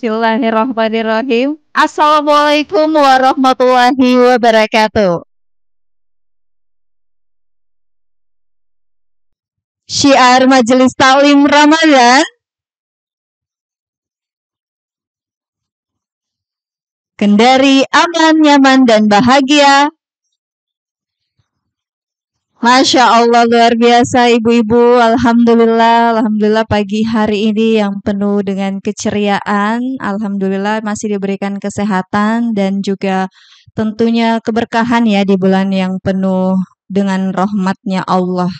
Bismillahirrahmanirrahim. Assalamualaikum warahmatullahi wabarakatuh. Syiar Majelis Taklim Ramadan. Kendari aman, nyaman, dan bahagia. Masya Allah, luar biasa ibu-ibu. Alhamdulillah pagi hari ini yang penuh dengan keceriaan. Alhamdulillah masih diberikan kesehatan dan juga tentunya keberkahan ya di bulan yang penuh dengan rahmatnya Allah.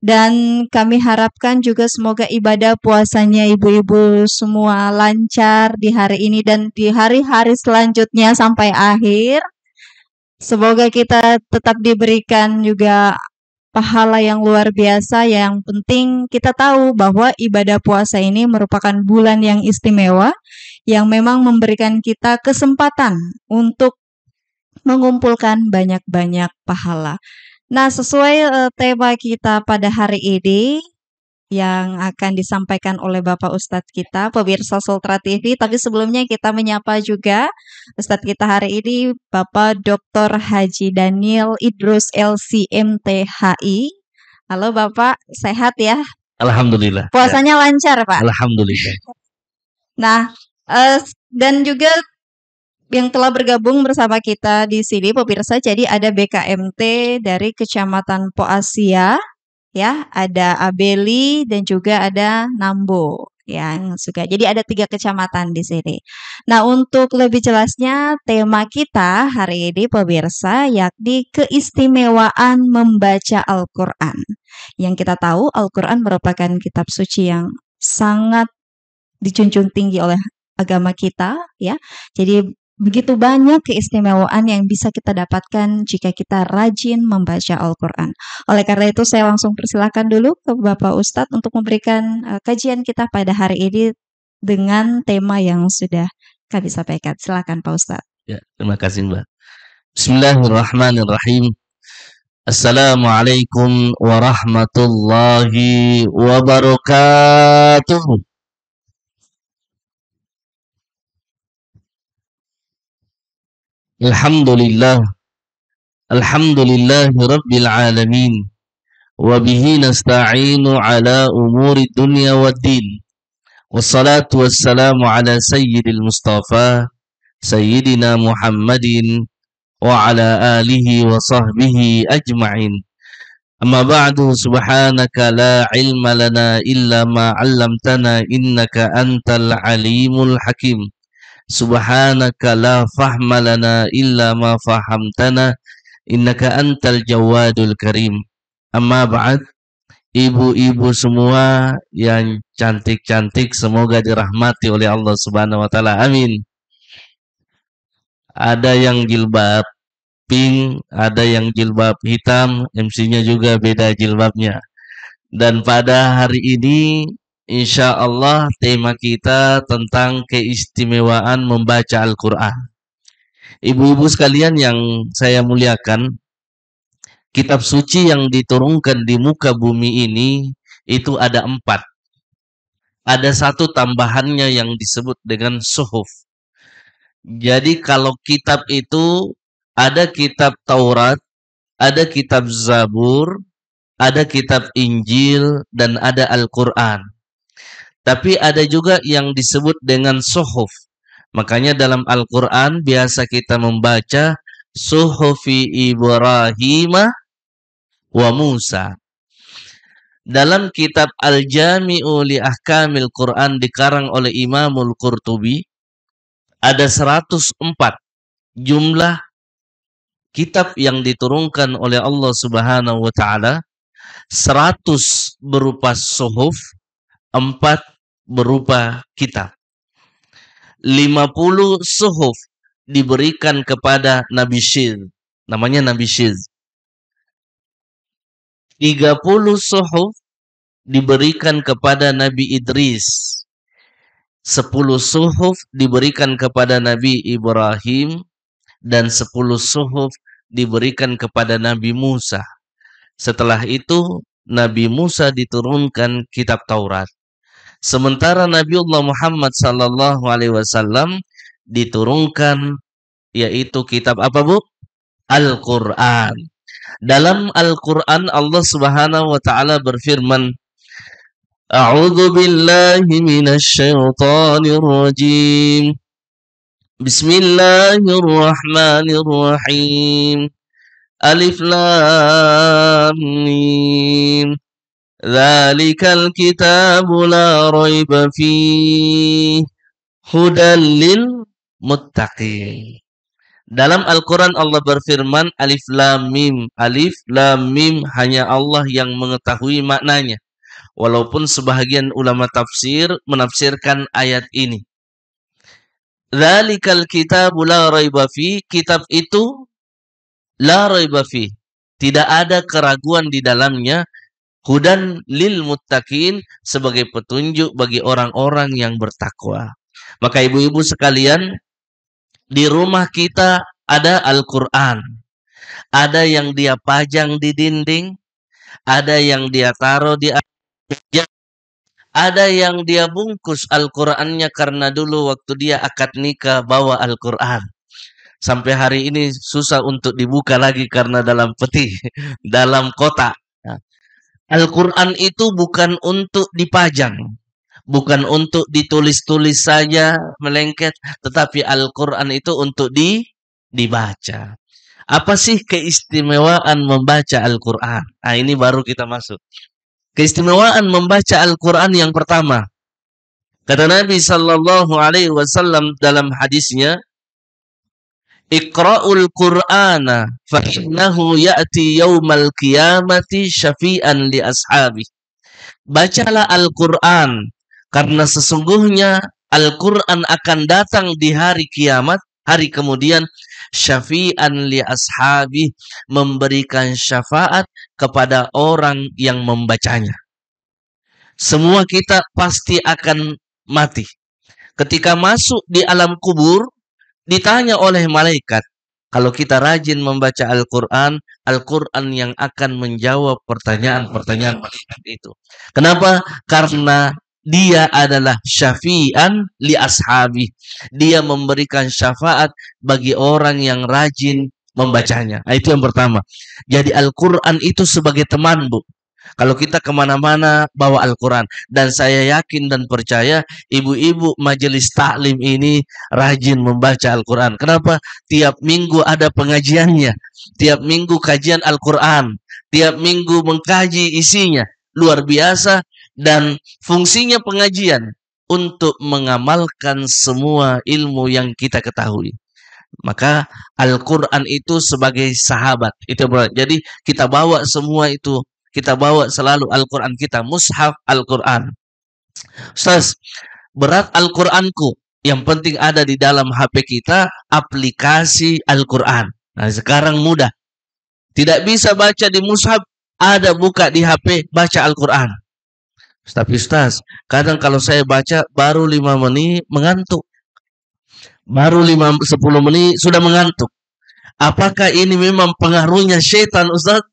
Dan kami harapkan juga semoga ibadah puasanya ibu-ibu semua lancar di hari ini dan di hari-hari selanjutnya sampai akhir. Semoga kita tetap diberikan juga pahala yang luar biasa. Yang penting kita tahu bahwa ibadah puasa ini merupakan bulan yang istimewa yang memang memberikan kita kesempatan untuk mengumpulkan banyak-banyak pahala. Nah, sesuai tema kita pada hari ini yang akan disampaikan oleh Bapak Ustadz kita, pemirsa Sultra TV. Tapi sebelumnya kita menyapa juga Ustadz kita hari ini, Bapak Dr. Haji Daniel Idrus LCMTHI. Halo Bapak, sehat ya? Alhamdulillah. Puasanya lancar Pak? Alhamdulillah. Nah, dan juga yang telah bergabung bersama kita di sini, pemirsa, jadi ada BKMT dari Kecamatan Poasia, ya, ada Abeli dan juga ada Nambo yang suka. Jadi ada 3 kecamatan di sini. Nah, untuk lebih jelasnya tema kita hari ini pemirsa yakni keistimewaan membaca Al-Qur'an. Yang kita tahu Al-Qur'an merupakan kitab suci yang sangat dijunjung tinggi oleh agama kita ya. Jadi begitu banyak keistimewaan yang bisa kita dapatkan jika kita rajin membaca Al-Qur'an. Oleh karena itu saya langsung persilakan dulu ke Bapak Ustadz untuk memberikan kajian kita pada hari ini dengan tema yang sudah kami sampaikan. Silakan Pak Ustadz. Ya, terima kasih Mbak. Bismillahirrahmanirrahim. Assalamualaikum warahmatullahi wabarakatuh. Alhamdulillah. Alhamdulillahi rabbil alamin. Wabihi nasta'inu ala umuri dunya waddin. Wassalatu wassalamu ala sayyidil mustafa Sayyidina Muhammadin wa ala alihi wa sahbihi ajma'in. Amma ba'du, subhanaka la ilma lana illa ma 'allamtana innaka antal alimul hakim. Subhanaka la fahma lana illa ma fahamtana innaka antal jawadul karim. Amma ba'd, ibu-ibu semua yang cantik-cantik, semoga dirahmati oleh Allah Subhanahu wa taala. Amin. Ada yang jilbab pink, ada yang jilbab hitam, MC-nya juga beda jilbabnya. Dan pada hari ini insya Allah tema kita tentang keistimewaan membaca Al-Quran. Ibu-ibu sekalian yang saya muliakan, kitab suci yang diturunkan di muka bumi ini itu ada 4. Ada 1 tambahannya yang disebut dengan suhuf. Jadi kalau kitab itu ada kitab Taurat, ada kitab Zabur, ada kitab Injil, dan ada Al-Quran. Tapi ada juga yang disebut dengan suhuf. Makanya dalam Al-Quran biasa kita membaca suhufi Ibrahim wa Musa. Dalam kitab Al-Jami'u li Ahkamil Quran dikarang oleh Imamul Qurtubi, ada 104 jumlah kitab yang diturunkan oleh Allah Subhanahu wa taala. 100 berupa suhuf, 4 berupa kitab. 50 suhuf diberikan kepada Nabi Syir, namanya Nabi Syir. 30 suhuf diberikan kepada Nabi Idris. 10 suhuf diberikan kepada Nabi Ibrahim dan 10 suhuf diberikan kepada Nabi Musa. Setelah itu Nabi Musa diturunkan kitab Taurat. Sementara Nabiullah Muhammad sallallahu alaihi wasallam diturunkan yaitu kitab apa, Bu? Al-Qur'an. Dalam Al-Qur'an Allah Subhanahu wa taala berfirman, A'udzu billahi minasy syaithanir rajim. Bismillahirrahmanirrahim. Alif lam mim. Dzalikal kitabu la raiba fihi hudal lil muttaqin. Dalam Al-Quran Allah berfirman alif lam mim. Alif lam mim hanya Allah yang mengetahui maknanya. Walaupun sebahagian ulama tafsir menafsirkan ayat ini. Dzalikal kitabu la raiba fi. Kitab itu la raiba fi. Tidak ada keraguan di dalamnya. Hudan lil muttaqin, sebagai petunjuk bagi orang-orang yang bertakwa. Maka ibu-ibu sekalian, di rumah kita ada Al-Quran. Ada yang dia pajang di dinding. Ada yang dia taruh di meja. Ada yang dia bungkus Al-Qurannya karena dulu waktu dia akad nikah bawa Al-Quran. Sampai hari ini susah untuk dibuka lagi karena dalam peti, dalam kotak. Al-Quran itu bukan untuk dipajang. Bukan untuk ditulis-tulis saja melengket, tetapi Al-Quran itu untuk dibaca. Apa sih keistimewaan membaca Al-Quran? Nah, ini baru kita masuk. Keistimewaan membaca Al-Quran yang pertama. Kata Nabi sallallahu alaihi wasallam dalam hadisnya, Iqra'ul Qur'ana fa innahu ya'ti yaumal qiyamati syafi'an li ashabi. Bacalah Al-Quran, karena sesungguhnya Al-Quran akan datang di hari kiamat, hari kemudian, syafi'an li ashabi, memberikan syafaat kepada orang yang membacanya. Semua kita pasti akan mati. Ketika masuk di alam kubur, ditanya oleh malaikat, kalau kita rajin membaca Al-Quran, Al-Quran yang akan menjawab pertanyaan-pertanyaan malaikat itu. Kenapa? Karena dia adalah syafi'an li ashabi. Dia memberikan syafaat bagi orang yang rajin membacanya. Nah, itu yang pertama. Jadi Al-Quran itu sebagai teman, Bu. Kalau kita kemana-mana bawa Al-Quran. Dan saya yakin dan percaya ibu-ibu majelis taklim ini rajin membaca Al-Quran. Kenapa? Tiap minggu ada pengajiannya. Tiap minggu kajian Al-Quran. Tiap minggu mengkaji isinya. Luar biasa. Dan fungsinya pengajian untuk mengamalkan semua ilmu yang kita ketahui. Maka Al-Quran itu sebagai sahabat. Itu berarti. Jadi kita bawa semua itu. Kita bawa selalu Al-Quran kita, mushaf Al-Quran. Ustaz, berat Al-Quranku. Yang penting ada di dalam HP kita aplikasi Al-Quran. Nah, sekarang mudah. Tidak bisa baca di mushaf, ada buka di HP, baca Al-Quran. Tapi Ustaz, kadang kalau saya baca baru 5 menit mengantuk. Baru 10 menit sudah mengantuk. Apakah ini memang pengaruhnya syaitan, Ustaz?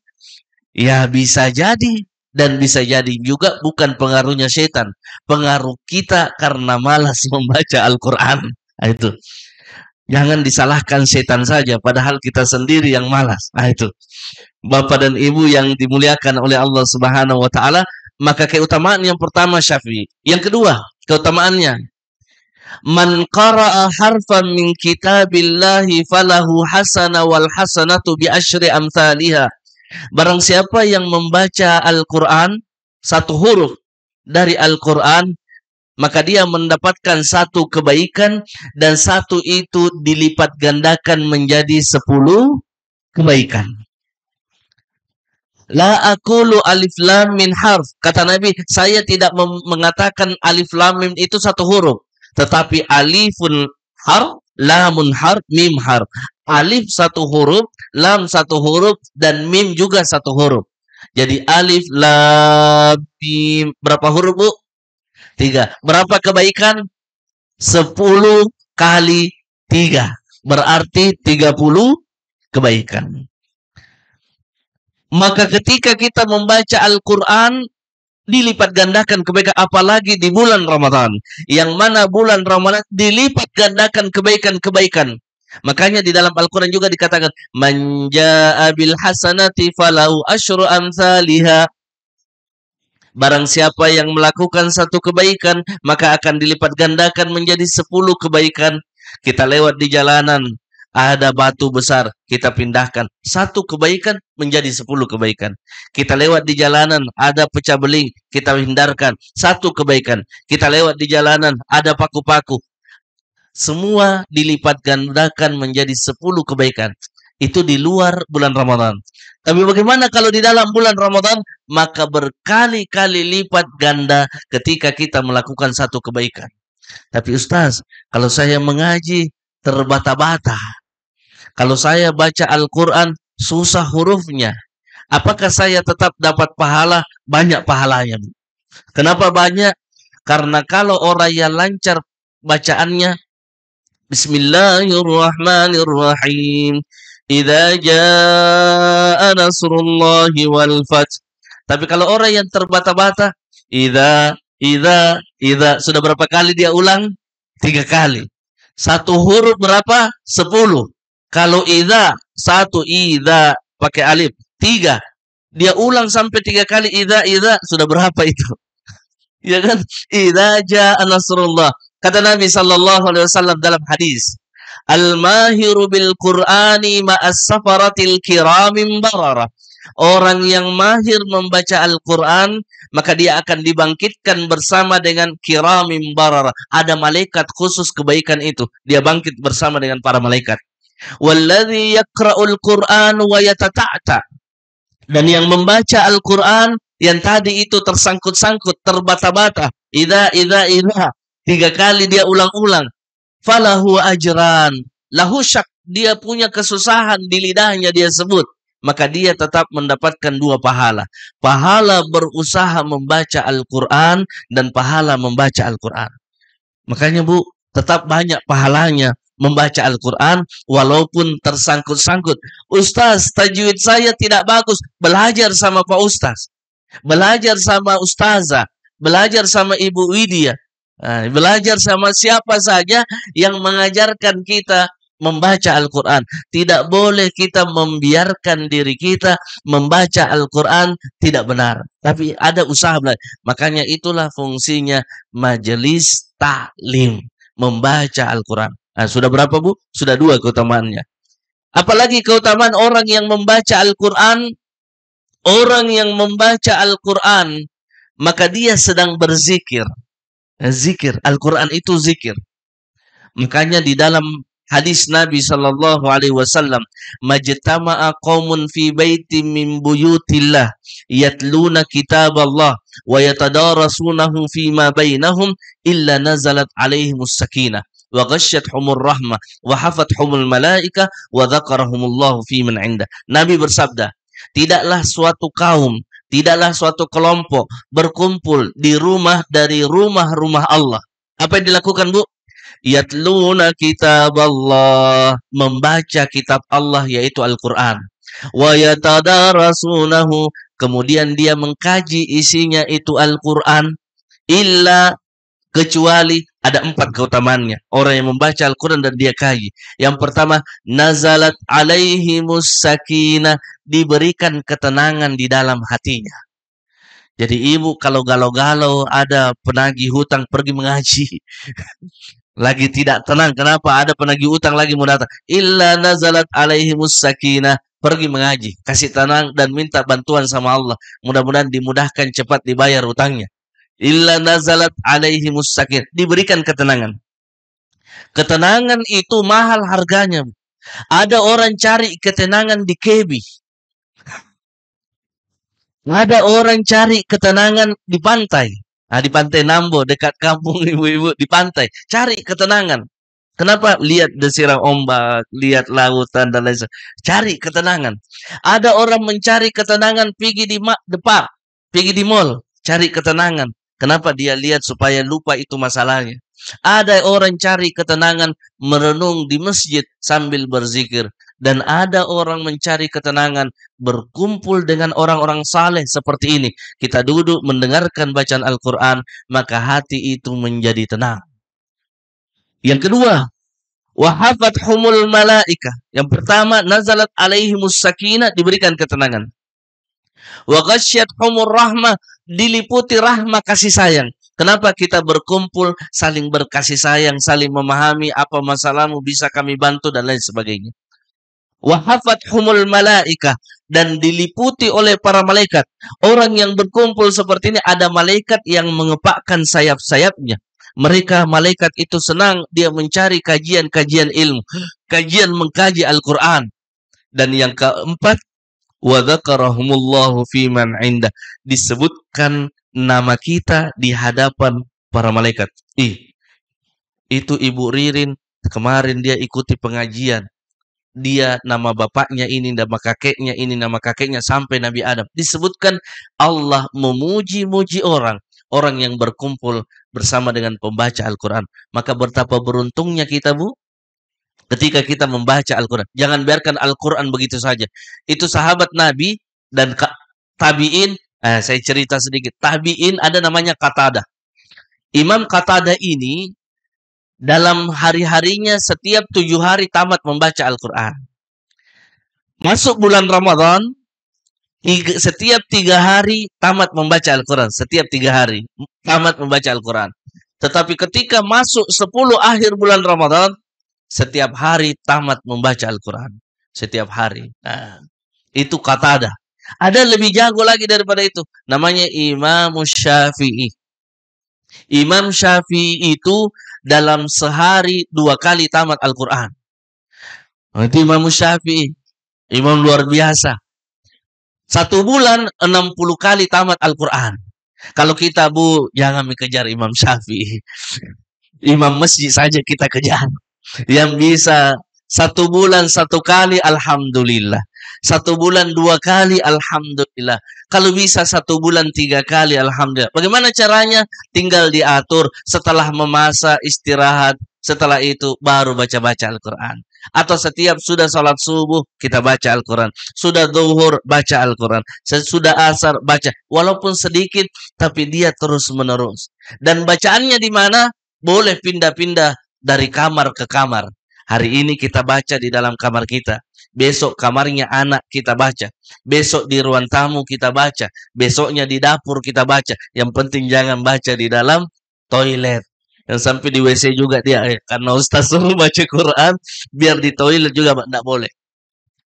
Ya bisa jadi. Dan bisa jadi juga bukan pengaruhnya setan. Pengaruh kita karena malas membaca Al-Quran. Nah, itu. Jangan disalahkan setan saja. Padahal kita sendiri yang malas. Nah, itu. Bapak dan Ibu yang dimuliakan oleh Allah Subhanahu wa ta'ala. Maka keutamaan yang pertama syafi'i. Yang kedua keutamaannya. Man qara'a harfan min kitabillahi falahu hasana wal hasanatu bi asyri amthaliha. Barang siapa yang membaca Al-Quran, satu huruf dari Al-Quran, maka dia mendapatkan satu kebaikan, dan satu itu dilipat gandakan menjadi 10 kebaikan. La aqulu alif lam min harf. Kata Nabi, saya tidak mengatakan alif lam mim itu satu huruf, tetapi alifun harf, lamun harf, mim harf. Alif satu huruf, lam satu huruf, dan mim juga satu huruf. Jadi alif, lam, mim. Berapa huruf, Bu? 3. Berapa kebaikan? 10 kali 3. Berarti 30 kebaikan. Maka ketika kita membaca Al-Quran, dilipat gandakan kebaikan, apalagi di bulan Ramadan, yang mana bulan Ramadan dilipat gandakan kebaikan-kebaikan. Makanya di dalam Al-Quran juga dikatakan, man jaa bil hasanati falahu asyru amsalihha. Barang siapa yang melakukan satu kebaikan, maka akan dilipat gandakan menjadi 10 kebaikan. Kita lewat di jalanan, ada batu besar, kita pindahkan. Satu kebaikan menjadi 10 kebaikan. Kita lewat di jalanan, ada pecah beling, kita hindarkan. Satu kebaikan. Kita lewat di jalanan, ada paku-paku. Semua dilipat gandakan menjadi 10 kebaikan. Itu di luar bulan Ramadan. Tapi bagaimana kalau di dalam bulan Ramadan? Maka berkali-kali lipat ganda ketika kita melakukan satu kebaikan. Tapi Ustaz, kalau saya mengaji terbata-bata. Kalau saya baca Al-Quran susah hurufnya. Apakah saya tetap dapat pahala? Banyak pahalanya. Kenapa banyak? Karena kalau orang yang lancar bacaannya, Bismillahirrahmanirrahim. Idza jaa nasrullahi wal fath. Tapi kalau orang yang terbata-bata, idza sudah berapa kali dia ulang? 3 kali. Satu huruf berapa? 10. Kalau idza, satu idza pakai alif, 3. Dia ulang sampai 3 kali idza sudah berapa itu? Ya kan? Idza jaa nasrullah. Kata Nabi sallallahu alaihi wasallam dalam hadis, Al-mahiru bil Qur'ani ma'as safaratil kiramin barara. Orang yang mahir membaca Al-Quran, maka dia akan dibangkitkan bersama dengan kiramin barara. Ada malaikat khusus kebaikan itu. Dia bangkit bersama dengan para malaikat. Walladhi yakra'ul Qur'an wa yatata'ta. Dan yang membaca Al-Quran, yang tadi itu tersangkut-sangkut, terbata-bata. Idza. 3 kali dia ulang-ulang. Falahu ajran, lahu syak, dia punya kesusahan di lidahnya dia sebut, maka dia tetap mendapatkan 2 pahala. Pahala berusaha membaca Al-Quran dan pahala membaca Al-Quran. Makanya Bu, tetap banyak pahalanya membaca Al-Quran walaupun tersangkut-sangkut. Ustaz, tajwid saya tidak bagus. Belajar sama Pak Ustaz, belajar sama Ustazah, belajar sama Ibu Widya. Belajar sama siapa saja yang mengajarkan kita membaca Al-Quran. Tidak boleh kita membiarkan diri kita membaca Al-Quran tidak benar. Tapi ada usaha belajar. Makanya itulah fungsinya majelis taklim, membaca Al-Quran. Sudah berapa Bu? Sudah 2 keutamaannya. Apalagi keutamaan orang yang membaca Al-Quran. Orang yang membaca Al-Quran, maka dia sedang berzikir. Zikir, Al-Quran itu zikir. Makanya di dalam hadis Nabi sallallahu alaihi wasallam, majtama'a qaumun fi baitin min buyutillah yatluna kitaballah wa yatadarasunahu fima bainahum illa nazalat alaihimus sakinah wa ghasyyathumur rahmah wa hafathumul malaika wa dzakarahumullahu fi man 'indah. Nabi bersabda, tidaklah suatu kaum, tidaklah suatu kelompok berkumpul di rumah dari rumah-rumah Allah. Apa yang dilakukan Bu? Yatluna kitab Allah, membaca kitab Allah yaitu Al-Quran. Wa yatadarasunahu, kemudian dia mengkaji isinya itu Al-Quran. Illa, kecuali ada 4 keutamaannya. Orang yang membaca Al-Quran dan dia kaji. Yang pertama, nazalat alaihimus sakinah, diberikan ketenangan di dalam hatinya. Jadi ibu kalau galau-galau, ada penagih hutang pergi mengaji. Lagi tidak tenang, kenapa? Ada penagih hutang lagi mau datang. Illa nazalat alaihimus sakinah, pergi mengaji, kasih tenang dan minta bantuan sama Allah. Mudah-mudahan dimudahkan cepat dibayar hutangnya. Illa nazalat alaihimus sakinah, diberikan ketenangan. Ketenangan itu mahal harganya. Ada orang cari ketenangan di KB. Ada orang cari ketenangan di pantai. Di pantai Nambo, dekat kampung ibu-ibu, di pantai. Cari ketenangan. Kenapa? Lihat desiran ombak, lihat lautan, dan lain sebagainya. Cari ketenangan. Ada orang mencari ketenangan pergi di depan, pergi di mall, cari ketenangan. Kenapa? Dia lihat supaya lupa itu masalahnya. Ada orang cari ketenangan merenung di masjid sambil berzikir. dan ada orang mencari ketenangan berkumpul dengan orang-orang saleh seperti ini. Kita duduk mendengarkan bacaan Al-Quran, maka hati itu menjadi tenang. Yang kedua, wahafathumul malaikah. Yang pertama, nazalat alaihimus sakinah, diberikan ketenangan. Wa ghasyyathumur rahmah, diliputi rahmah kasih sayang. Kenapa kita berkumpul, saling berkasih sayang, saling memahami apa masalahmu, bisa kami bantu dan lain sebagainya. Wahafathumul malaikah, dan diliputi oleh para malaikat. Orang yang berkumpul seperti ini, ada malaikat yang mengepakkan sayap-sayapnya. Mereka malaikat itu senang dia mencari kajian-kajian ilmu, kajian mengkaji Al-Quran. Dan yang keempat, wa dzakarahumullahu fi man indah, disebutkan nama kita di hadapan para malaikat. Itu Ibu Ririn kemarin dia ikuti pengajian. Dia nama bapaknya ini, nama kakeknya ini, nama kakeknya sampai Nabi Adam. Disebutkan Allah memuji-muji orang yang berkumpul bersama dengan pembaca Al-Quran. Maka betapa beruntungnya kita, Bu, ketika kita membaca Al-Quran. Jangan biarkan Al-Quran begitu saja. Itu sahabat Nabi dan tabi'in. Saya cerita sedikit. Tabi'in ada namanya Qatadah. Imam Qatadah ini dalam hari-harinya setiap 7 hari tamat membaca Al-Quran. Masuk bulan Ramadan, setiap 3 hari tamat membaca Al-Quran. Setiap 3 hari tamat membaca Al-Quran. Tetapi ketika masuk 10 akhir bulan Ramadan, setiap hari tamat membaca Al-Quran. Setiap hari. Nah, itu Qatadah. Ada lebih jago lagi daripada itu. Namanya Imam Syafi'i. Imam Syafi'i itu dalam sehari 2 kali tamat Al-Quran. Itu Imam Syafi'i. Imam luar biasa. 1 bulan 60 kali tamat Al-Quran. Kalau kita, Bu, jangan mengejar Imam Syafi'i. Imam masjid saja kita kejar. Yang bisa 1 bulan 1 kali, alhamdulillah. 1 bulan 2 kali, alhamdulillah. Kalau bisa 1 bulan 3 kali, alhamdulillah. Bagaimana caranya? Tinggal diatur. Setelah memasak, istirahat. Setelah itu baru baca-baca Al-Quran. Atau setiap sudah salat subuh, kita baca Al-Quran. Sudah zuhur, baca Al-Quran. Sudah asar, baca. Walaupun sedikit, tapi dia terus menerus. Dan bacaannya di mana? Boleh pindah-pindah dari kamar ke kamar. Hari ini kita baca di dalam kamar kita. Besok kamarnya anak kita baca. Besok di ruang tamu kita baca. Besoknya di dapur kita baca. Yang penting jangan baca di dalam toilet. Yang sampai di WC juga dia. Karena Ustaz suruh baca Quran, biar di toilet juga tidak boleh.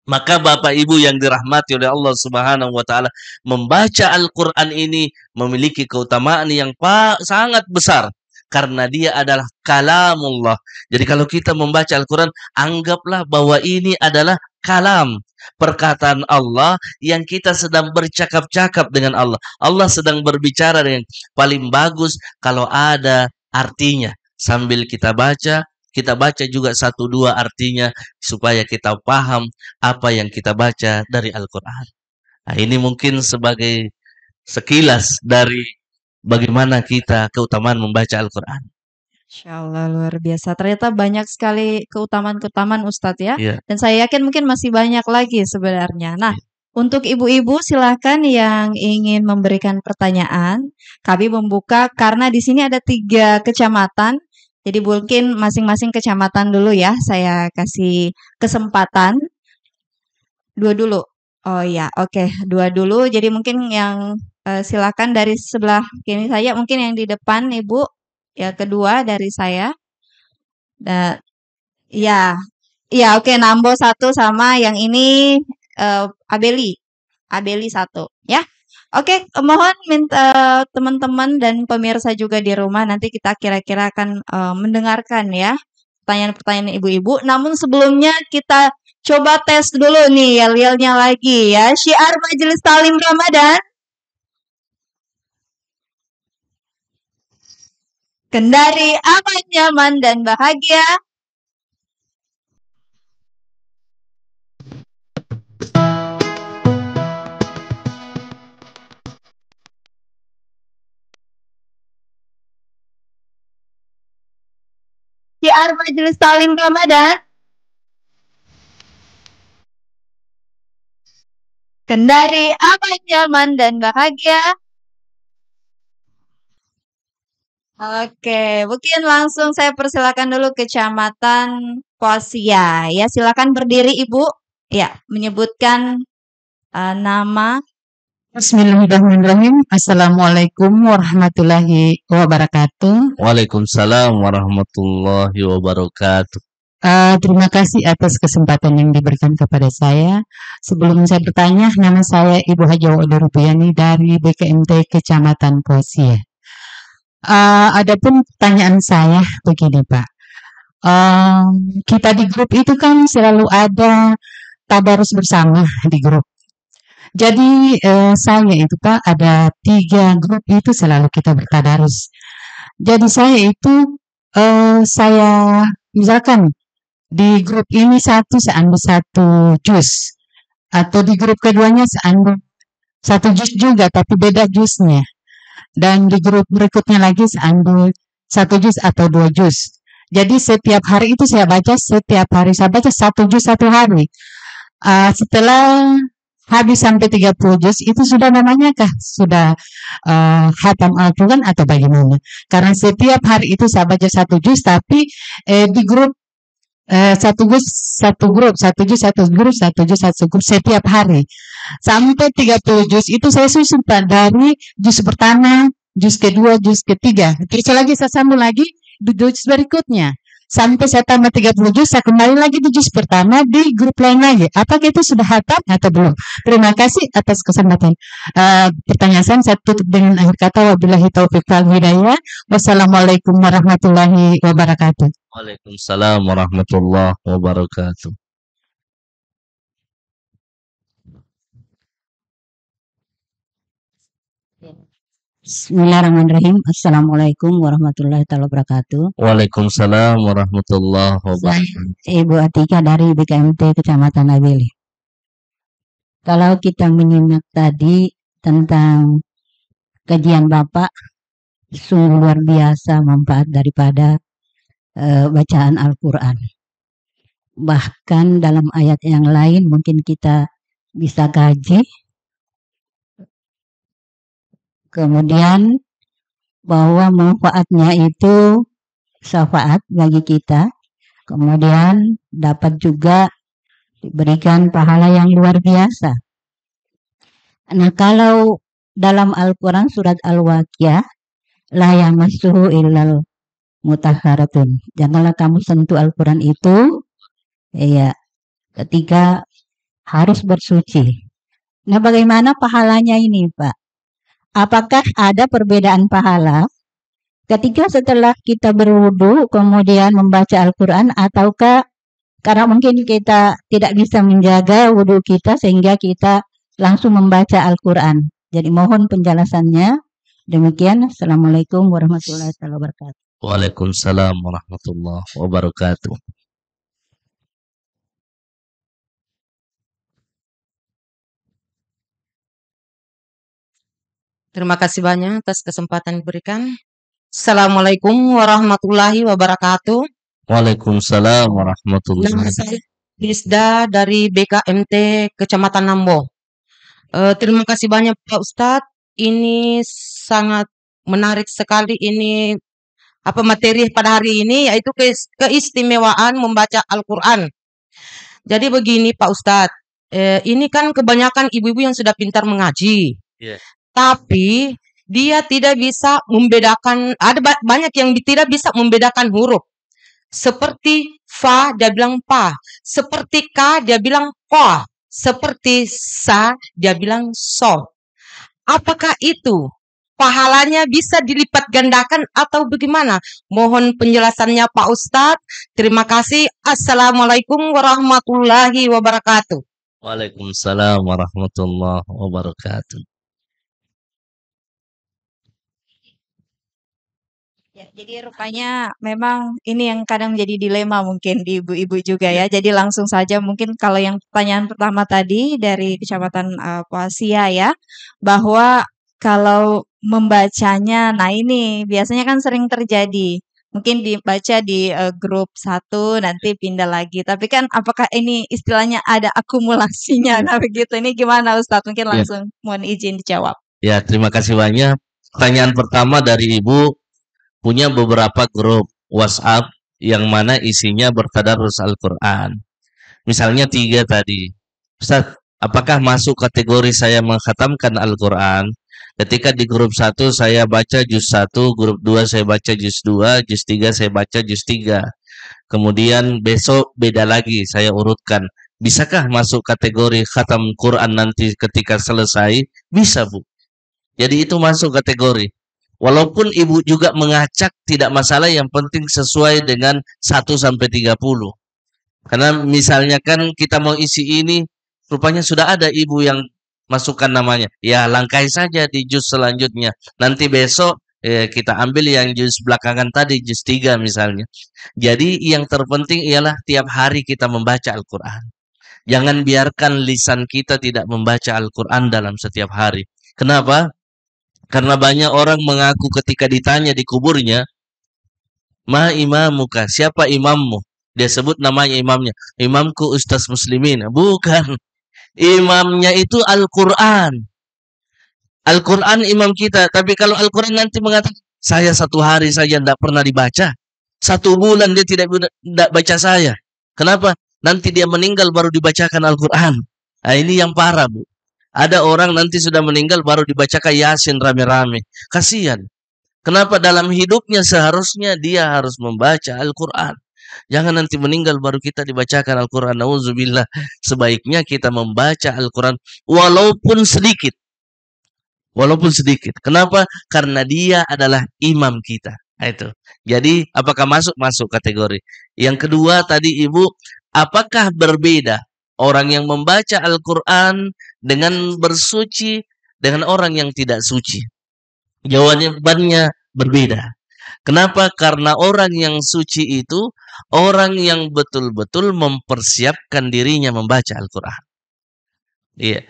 Maka Bapak Ibu yang dirahmati oleh Allah Subhanahu wa taala, membaca Al-Qur'an ini memiliki keutamaan yang sangat besar. Karena dia adalah kalamullah. Jadi kalau kita membaca Al-Quran, anggaplah bahwa ini adalah kalam. Perkataan Allah yang kita sedang bercakap-cakap dengan Allah. Allah sedang berbicara dengan paling bagus kalau ada artinya. Sambil kita baca juga 1-2 artinya supaya kita paham apa yang kita baca dari Al-Quran. Nah, ini mungkin sebagai sekilas dari bagaimana kita keutamaan membaca Al-Quran. Insya Allah luar biasa. Ternyata banyak sekali keutamaan-keutamaan Ustadz ya. Ya. Dan saya yakin mungkin masih banyak lagi sebenarnya. Nah, untuk ibu-ibu silahkan yang ingin memberikan pertanyaan. Kami membuka karena di sini ada 3 kecamatan. Jadi mungkin masing-masing kecamatan dulu ya. Saya kasih kesempatan. 2 dulu. Oh ya, oke. 2 dulu. Jadi mungkin yang silakan dari sebelah kiri saya, mungkin yang di depan Ibu, ya kedua dari saya. Dan ya, ya oke, Nambo 1 sama yang ini Abeli 1 ya. Oke, mohon minta teman-teman dan pemirsa juga di rumah nanti kita kira-kira akan mendengarkan ya pertanyaan-pertanyaan ibu-ibu. Namun sebelumnya kita coba tes dulu nih yel-yelnya lagi ya. Syiar Majelis Talim Ramadan. Kendari aman, nyaman, dan bahagia. Syiar Majelis Talim Ramadan. Kendari aman, nyaman, dan bahagia. Oke, mungkin langsung saya persilakan dulu Kecamatan Posia. Ya, silakan berdiri Ibu. Ya, menyebutkan nama. Bismillahirrahmanirrahim. Assalamualaikum warahmatullahi wabarakatuh. Waalaikumsalam warahmatullahi wabarakatuh. Terima kasih atas kesempatan yang diberikan kepada saya. Sebelum saya bertanya, nama saya Ibu Haji Wa'udah Rupiyani dari BKMT Kecamatan Posia. Adapun pertanyaan saya begini Pak. Kita di grup itu kan selalu ada tadarus bersama di grup. Jadi saya itu Pak ada 3 grup itu selalu kita bertadarus. Jadi saya itu saya misalkan di grup ini saya ambil 1 juz atau di grup keduanya saya ambil 1 juz juga tapi beda juznya. Dan di grup berikutnya lagi saya ambil 1 juz atau 2 juz. Jadi setiap hari itu saya baca 1 juz 1 hari. Setelah habis sampai 30 juz itu sudah namanya kah sudah khatam Al-Quran atau bagaimana? Karena setiap hari itu saya baca 1 juz tapi di grup 1 juz 1 grup, 1 juz 1 grup, 1 juz 1 grup setiap hari. Sampai 30 juz itu saya susun Pak dari juz pertama, juz kedua, juz ketiga. Terus lagi saya sambung lagi di juz berikutnya. Sampai saya tambah 30 juz, saya kembali lagi di juz pertama di grup lain lagi. Apakah itu sudah khatam atau belum? Terima kasih atas kesempatan. Pertanyaan saya tutup dengan akhir kata wabillahi taufiq wal hidayah. Wassalamualaikum warahmatullahi wabarakatuh. Waalaikumsalam warahmatullahi wabarakatuh. Bismillahirrahmanirrahim. Assalamualaikum warahmatullahi wabarakatuh. Waalaikumsalam warahmatullahi Saya wabarakatuh. Ibu Atika dari BKMT Kecamatan Nabili. Kalau kita menyimak tadi tentang kajian Bapak, sungguh luar biasa manfaat daripada bacaan Al-Quran. Bahkan dalam ayat yang lain mungkin kita bisa kaji. Kemudian bahwa manfaatnya itu syafaat bagi kita. Kemudian dapat juga diberikan pahala yang luar biasa. Nah, kalau dalam Al-Quran surat Al-Waqiah, la yamassuhu illal mutahharatun. Janganlah kamu sentuh Al-Quran itu ya ketika harus bersuci. Nah, bagaimana pahalanya ini, Pak? Apakah ada perbedaan pahala ketika setelah kita berwudu kemudian membaca Al-Quran, ataukah karena mungkin kita tidak bisa menjaga wudu kita sehingga kita langsung membaca Al-Quran? Jadi mohon penjelasannya. Demikian. Assalamualaikum warahmatullahi wabarakatuh. Waalaikumsalam warahmatullahi wabarakatuh. Terima kasih banyak atas kesempatan diberikan. Assalamualaikum warahmatullahi wabarakatuh. Waalaikumsalam warahmatullahi Nama wabarakatuh. saya Nisda dari BKMT Kecamatan Nambo. Terima kasih banyak Pak Ustadz. Ini sangat menarik sekali ini materi pada hari ini, yaitu keistimewaan membaca Al-Quran. Jadi begini Pak Ustadz, ini kan kebanyakan ibu-ibu yang sudah pintar mengaji. Iya. Tapi dia tidak bisa membedakan, ada banyak yang tidak bisa membedakan huruf. Seperti fa dia bilang pa, seperti ka dia bilang ko, seperti sa dia bilang so. Apakah itu pahalanya bisa dilipat gandakan atau bagaimana? Mohon penjelasannya Pak Ustadz. Terima kasih. Assalamualaikum warahmatullahi wabarakatuh. Waalaikumsalam warahmatullahi wabarakatuh. Ya, jadi rupanya memang ini yang kadang menjadi dilema mungkin di ibu-ibu juga ya. Jadi langsung saja mungkin kalau yang pertanyaan pertama tadi dari Kecamatan Posia ya, bahwa kalau membacanya, nah ini biasanya kan sering terjadi Mungkin dibaca di grup 1 nanti pindah lagi. Tapi kan apakah ini istilahnya ada akumulasinya? Nah begitu. Ini gimana Ustadz? Mungkin Ya, langsung mohon izin dijawab. ya, terima kasih banyak. Pertanyaan pertama dari Ibu, punya beberapa grup WhatsApp yang mana isinya bertadarus Al-Quran. Misalnya 3 tadi. Ustaz, apakah masuk kategori saya mengkhatamkan Al-Quran? Ketika di grup 1 saya baca juz 1, grup 2 saya baca juz 2, juz 3 saya baca juz 3. Kemudian besok beda lagi saya urutkan. Bisakah masuk kategori khatam Quran nanti ketika selesai? Bisa, Bu. Jadi itu masuk kategori. Walaupun Ibu juga mengacak tidak masalah, yang penting sesuai dengan 1 sampai 30. Karena misalnya kan kita mau isi ini, rupanya sudah ada Ibu yang masukkan namanya. Ya, langkai saja di juz selanjutnya. Nanti besok kita ambil yang juz belakangan tadi, juz 3 misalnya. Jadi yang terpenting ialah tiap hari kita membaca Al-Quran. Jangan biarkan lisan kita tidak membaca Al-Quran dalam setiap hari. Kenapa? Karena banyak orang mengaku ketika ditanya di kuburnya, "Ma imamuka?" Siapa imammu? Dia sebut namanya imamnya. "Imamku Ustaz Muslimin." Bukan. Imamnya itu Al-Quran. Al-Quran imam kita. Tapi kalau Al-Quran nanti mengatakan, saya 1 hari saja tidak pernah dibaca. 1 bulan dia tidak baca saya. Kenapa? Nanti dia meninggal baru dibacakan Al-Quran. Nah, ini yang parah, Bu. Ada orang nanti sudah meninggal baru dibacakan Yasin rame-rame. Kasihan. Kenapa dalam hidupnya seharusnya dia harus membaca Al-Quran. Jangan nanti meninggal baru kita dibacakan Al-Quran. Nauzubillah. Sebaiknya kita membaca Al-Quran walaupun sedikit. Walaupun sedikit. Kenapa? Karena dia adalah imam kita. Nah, itu. Jadi apakah masuk kategori? Yang kedua tadi Ibu, apakah berbeda orang yang membaca Al-Quran dengan bersuci dengan orang yang tidak suci? Jawabannya berbeda. Kenapa? Karena orang yang suci itu orang yang betul-betul mempersiapkan dirinya membaca Al-Quran. Iya.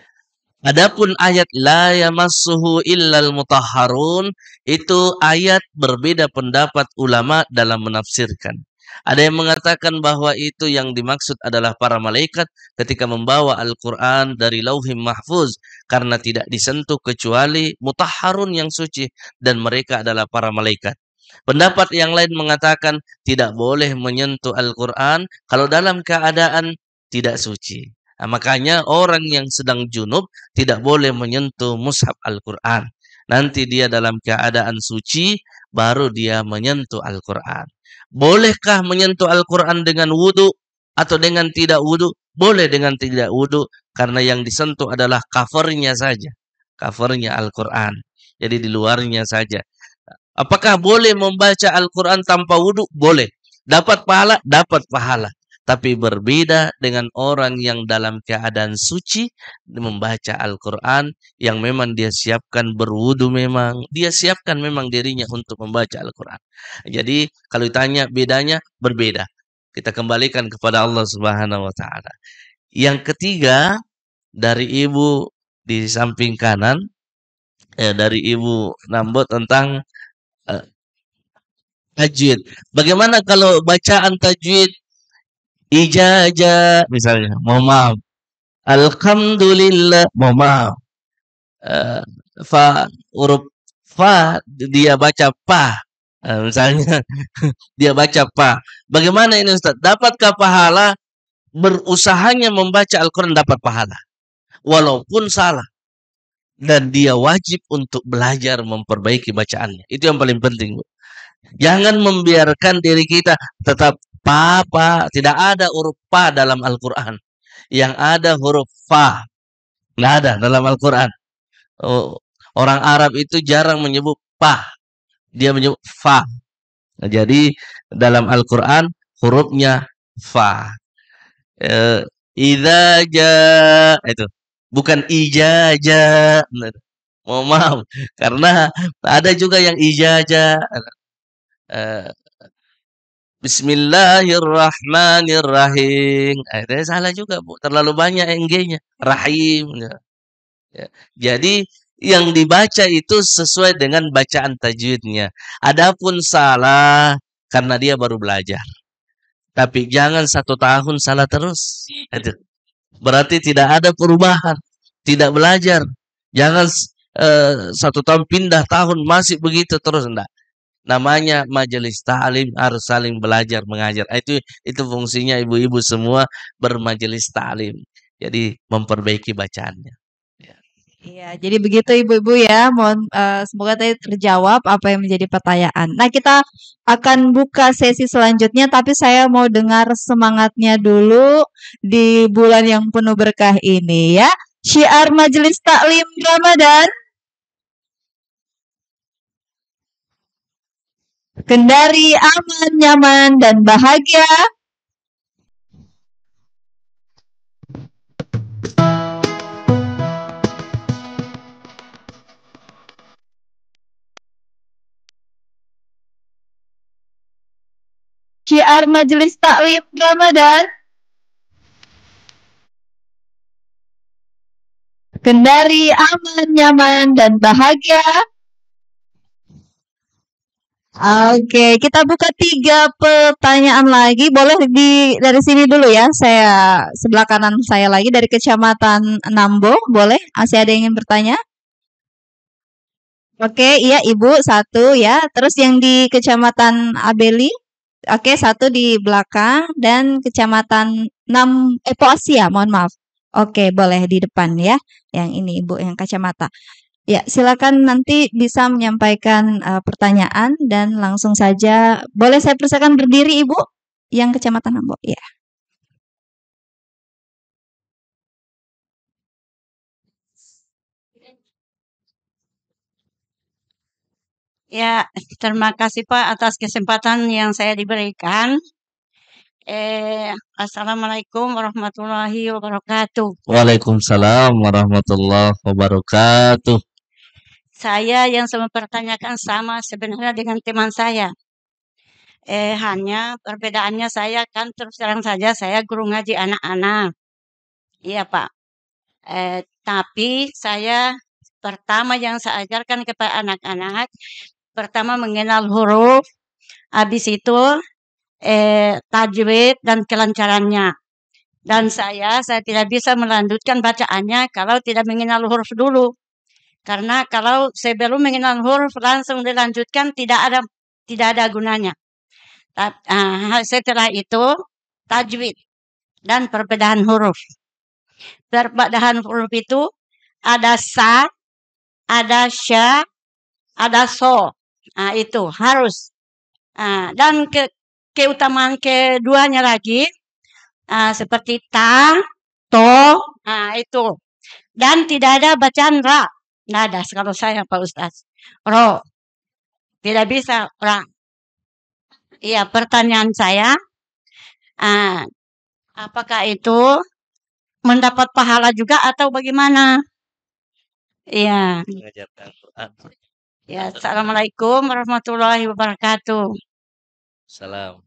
Adapun ayat la yamassuhu illal mutahharun, itu ayat berbeda pendapat ulama dalam menafsirkan. Ada yang mengatakan bahwa itu yang dimaksud adalah para malaikat ketika membawa Al-Quran dari Lauhim Mahfuz, karena tidak disentuh kecuali mutahharun yang suci, dan mereka adalah para malaikat. Pendapat yang lain mengatakan tidak boleh menyentuh Al-Quran kalau dalam keadaan tidak suci. Nah, makanya orang yang sedang junub tidak boleh menyentuh mushaf Al-Quran. Nanti dia dalam keadaan suci, baru dia menyentuh Al-Quran. Bolehkah menyentuh Al-Quran dengan wudu atau dengan tidak wudu? Boleh dengan tidak wudu, karena yang disentuh adalah covernya saja. Covernya Al-Quran. Jadi di luarnya saja. Apakah boleh membaca Al-Quran tanpa wudu? Boleh. Dapat pahala? Dapat pahala. Tapi berbeda dengan orang yang dalam keadaan suci membaca Al-Quran, yang memang dia siapkan berwudu, memang dia siapkan memang dirinya untuk membaca Al-Quran. Jadi kalau ditanya bedanya, berbeda. Kita kembalikan kepada Allah Subhanahu wa Ta'ala. Yang ketiga dari Ibu di samping kanan, dari Ibu Nambo tentang tajwid. Bagaimana kalau bacaan tajwid ijazah misalnya, mohon maaf, alhamdulillah, mohon maaf, fa, huruf fa dia baca pa, misalnya dia baca pa. Bagaimana ini Ustaz? Dapatkah pahala? Berusahanya membaca Al-Quran dapat pahala walaupun salah, dan dia wajib untuk belajar memperbaiki bacaannya. Itu yang paling penting, Bu. Jangan membiarkan diri kita tetap pa, tidak ada huruf pa dalam Al-Quran. Yang ada huruf fa. Tidak ada dalam Al-Quran. Oh, orang Arab itu jarang menyebut pa. Dia menyebut fa. Nah, jadi dalam Al-Quran hurufnya fa. Idza jaa, itu. Bukan ijazah. Mohon maaf. Karena ada juga yang ijazah. Bismillahirrahmanirrahim. Itu salah juga, Bu. Terlalu banyak NG-nya. Rahim. Ya. Jadi yang dibaca itu sesuai dengan bacaan tajwidnya. Adapun salah karena dia baru belajar. Tapi jangan 1 tahun salah terus. Itu. Berarti tidak ada perubahan, tidak belajar. Jangan 1 tahun pindah tahun masih begitu terus, enggak. Namanya majelis ta'lim harus saling belajar mengajar. Itu fungsinya ibu-ibu semua bermajelis ta'lim. Jadi memperbaiki bacaannya. Iya, jadi begitu ibu-ibu ya. Mohon semoga tadi terjawab apa yang menjadi pertanyaan. Nah, kita akan buka sesi selanjutnya, tapi saya mau dengar semangatnya dulu di bulan yang penuh berkah ini ya. Syiar Majelis Taklim Ramadan. Kendari aman, nyaman, dan bahagia. Syiar Majelis Taklim Ramadan. Kendari aman, nyaman, dan bahagia. Oke, kita buka 3 pertanyaan lagi. Boleh dari sini dulu ya. Saya sebelah kanan saya lagi dari Kecamatan Nambo. Boleh? Masih ada yang ingin bertanya? Oke, iya Ibu 1 ya. Terus yang di Kecamatan Abeli. Oke, 1 di belakang dan Kecamatan Poasia, mohon maaf. Oke, boleh di depan ya. Yang ini Ibu yang kacamata. Ya, silakan nanti bisa menyampaikan pertanyaan dan langsung saja. Boleh saya persilakan berdiri Ibu yang Kecamatan Nambo. Ya. Ya, terima kasih Pak atas kesempatan yang saya diberikan. Assalamualaikum warahmatullahi wabarakatuh. Waalaikumsalam warahmatullahi wabarakatuh. Saya yang mempertanyakan sama sebenarnya dengan teman saya. Hanya perbedaannya saya kan terus terang saja saya guru ngaji anak-anak. Iya Pak. Tapi saya pertama yang saya ajarkan kepada anak-anak, pertama mengenal huruf, habis itu tajwid dan kelancarannya. Dan saya tidak bisa melanjutkan bacaannya kalau tidak mengenal huruf dulu. Karena kalau sebelum mengenal huruf langsung dilanjutkan tidak ada gunanya. Setelah itu tajwid dan perbedaan huruf. Perbedaan huruf itu ada sa, ada sya, ada so. Nah, itu harus. Dan keutamaan keduanya lagi seperti ta, to, itu. Dan tidak ada bacaan ra. Tidak ada kalau saya Pak Ustaz. Ro. Tidak bisa ra. Iya, pertanyaan saya, apakah itu mendapat pahala juga atau bagaimana? Iya. Ya, assalamualaikum warahmatullahi wabarakatuh. Salam.